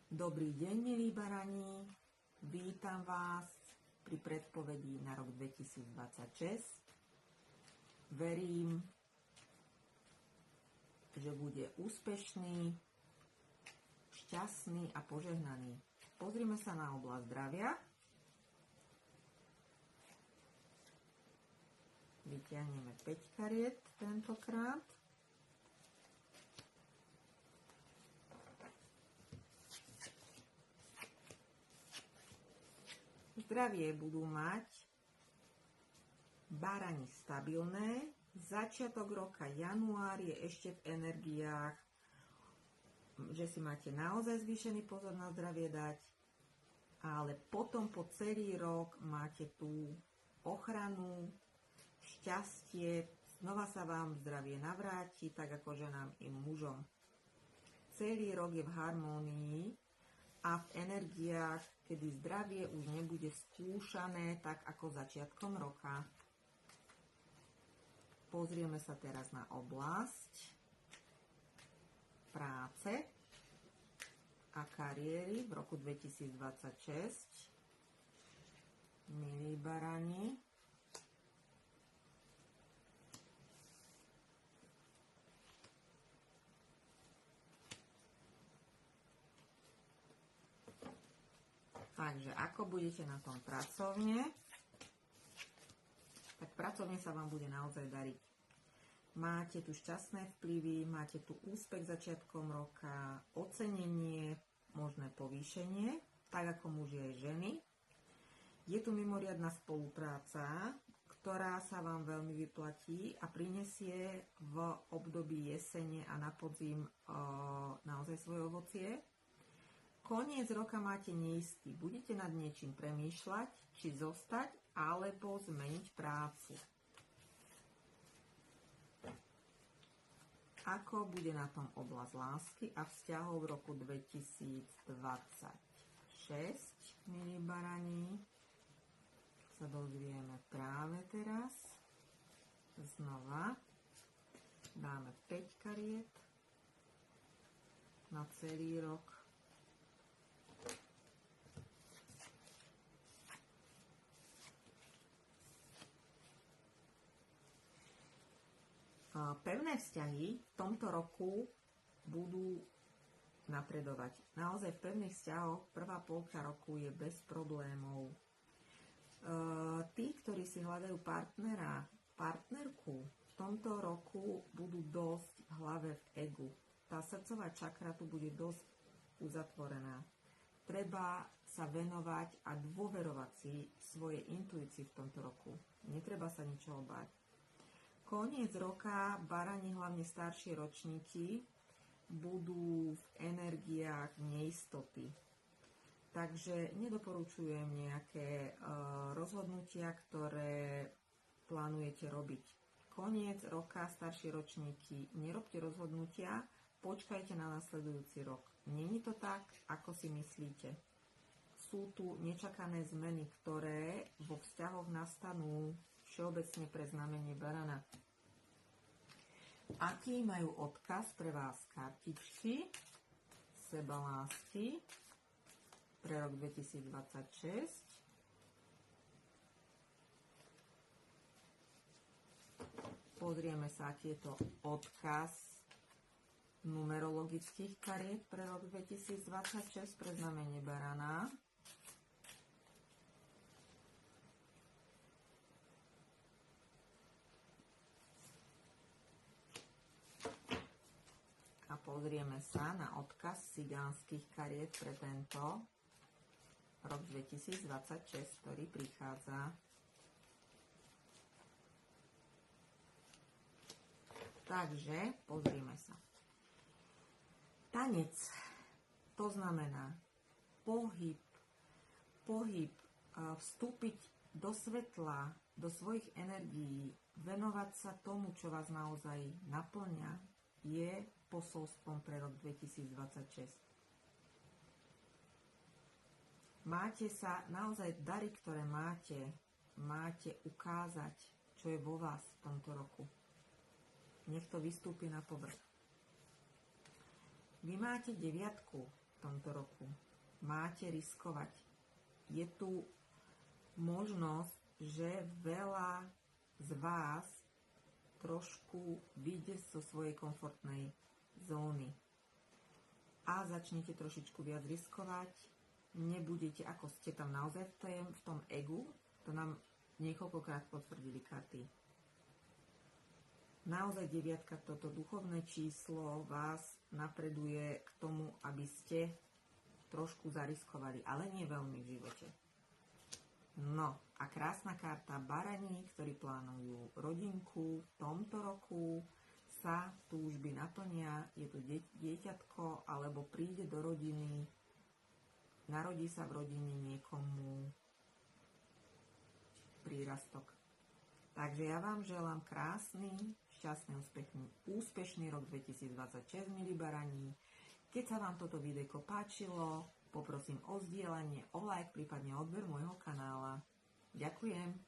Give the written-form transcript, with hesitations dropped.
Dobrý deň, milí barani. Vítam vás pri predpovedí na rok 2026. Verím, že bude úspešný, šťastný a požehnaný. Pozrime sa na oblasť zdravia. Vyťahneme 5 kariet tentokrát. Zdravie budú mať barani stabilné. Začiatok roka, január, je ešte v energiách, že si máte naozaj zvýšený pozor na zdravie dať, ale potom po celý rok máte tú ochranu, šťastie, znova sa vám zdravie navráti, tak ako ženám i mužom. Celý rok je v harmónii a v energiách, kedy zdravie už nebude skúšané tak ako začiatkom roka. Pozrieme sa teraz na oblasť práce a kariéry v roku 2026. Milí barani, takže ako budete na tom pracovne, tak pracovne sa vám bude naozaj dariť. Máte tu šťastné vplyvy, máte tu úspech začiatkom roka, ocenenie, možné povýšenie, tak ako muži aj ženy. Je tu mimoriadna spolupráca, ktorá sa vám veľmi vyplatí a prinesie v období jesene a na podzim naozaj svoje ovocie. Koniec roka máte neistý. Budete nad niečím premýšľať, či zostať, alebo zmeniť prácu. Ako bude na tom oblasť lásky a vzťahov v roku 2026, milí barani, sa dozvieme práve teraz. Znova dáme 5 kariet na celý rok. Pevné vzťahy v tomto roku budú napredovať. Naozaj v pevných vzťahoch prvá polka roku je bez problémov. Tí, ktorí si hľadajú partnera, partnerku, v tomto roku budú dosť v hlave v egu. Tá srdcová čakra tu bude dosť uzatvorená. Treba sa venovať a dôverovať si svojej intuícii v tomto roku. Netreba sa ničoho báť. Koniec roka barani, hlavne staršie ročníky, budú v energiách neistoty. Takže nedoporučujem nejaké rozhodnutia, ktoré plánujete robiť. Koniec roka, staršie ročníky, nerobte rozhodnutia, počkajte na nasledujúci rok. Není to tak, ako si myslíte. Sú tu nečakané zmeny, ktoré vo vzťahoch nastanú všeobecne pre znamenie barana. Aký majú odkaz pre vás kartičky sebalásky pre rok 2026? Pozrieme sa, aký je to odkaz numerologických kariet pre rok 2026 pre znamenie barana. A pozrieme sa na odkaz cigánskych kariet pre tento rok 2026, ktorý prichádza. Takže pozrieme sa. Tanec, to znamená pohyb, vstúpiť do svetla, do svojich energií, venovať sa tomu, čo vás naozaj naplňa, je posolstvom pre rok 2026. Máte sa naozaj dary, ktoré máte ukázať, čo je vo vás v tomto roku. Nech to vystúpi na povrch. Vy máte 9 v tomto roku. Máte riskovať. Je tu možnosť, že veľa z vás trošku vyjde zo svojej komfortnej zóny a začnete trošičku viac riskovať. Nebudete, ako ste tam naozaj v tom egu, to nám niekoľkokrát potvrdili karty. Naozaj deviatka, toto duchovné číslo vás napreduje k tomu, aby ste trošku zariskovali, ale nie veľmi v živote. No a krásna karta barani, ktorí plánujú rodinku v tomto roku, sa túžby naplnia, je to dieťatko, alebo príde do rodiny, narodí sa v rodine niekomu prírastok. Takže ja vám želám krásny, šťastný, úspešný rok 2026, milí barani. Keď sa vám toto videjko páčilo, poprosím o zdieľanie, o like, prípadne odber môjho kanála. Ďakujem.